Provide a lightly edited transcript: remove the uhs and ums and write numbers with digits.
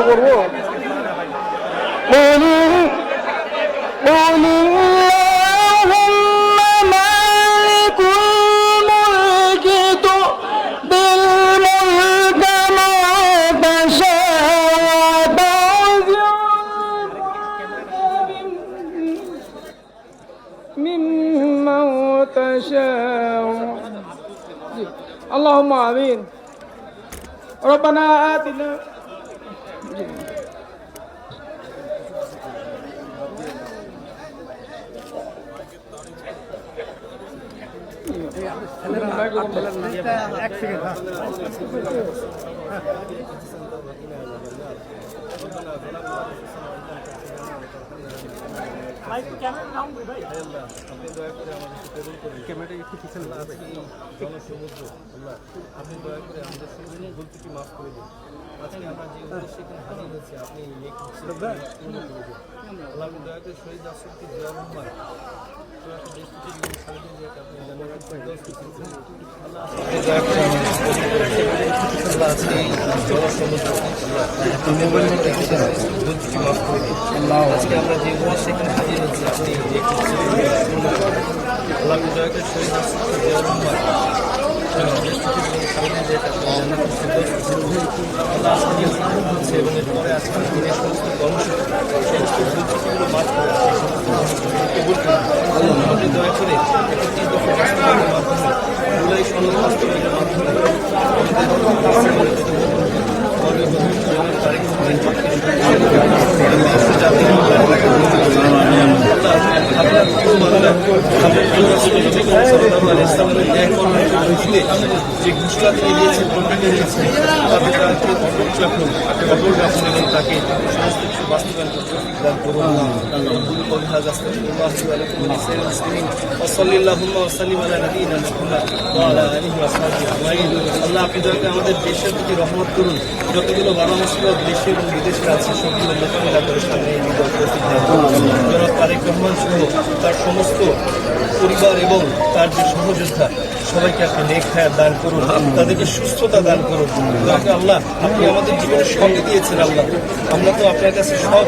করবো। اللهم آمين. ربنا آتنا আপনি দয়া করে আমাদের সমস্ত ভুল ত্রুটি মাফ করে দিন। আজকে আমরা যে উদ্দেশ্যে এখানে হাজির হয়েছি আপনি আল্লাহ আপনি দয়া করে শহীদ রাষ্ট্রপতি জিয়া রহমান আজকে আমরা যে উদ্দেশ্যে এখানে হাজির হয়েছি আপনি আল্লাহ আপনি দয়া করে শহীদ রাষ্ট্রপতি জিয়া রহমান এবং এরপরে আজকে দিনের সমস্ত কর্মসূচি সমস্ত ভুলগুলো মাফ করে আপনি দয়া করে একত্রিত বাস্তবায়নের মাধ্যমে জুলাই সনদ বাস্তবায়নের মাধ্যমে যে ঘোষণা তিনি দিয়েছেন প্রকৃতি দিয়েছেন তাকে অটল রাখুন এবং তাকে সমস্ত কিছু বাস্তবায়ন করতে দান করুন। আল্লাহ আপনি দয়া করে আমাদের দেশের প্রতি রহমত করুন। যতগুলো বাবা মুসলিম দেশে এবং বিদেশে আছে সবগুলো মোকাবিলা করে সামনে জনাব তারেক রহমান সহ তার সমস্ত পরিবার এবং তার যে সহযোদ্ধা সবাইকে আপনি নেক হায়াত দান করুন, তাদেরকে সুস্থতা দান করুন। আল্লাহ আপনি আমাদের জীবনের সঙ্গে দিয়েছেন আল্লাহ, আমরা তো আপনার কাছে সব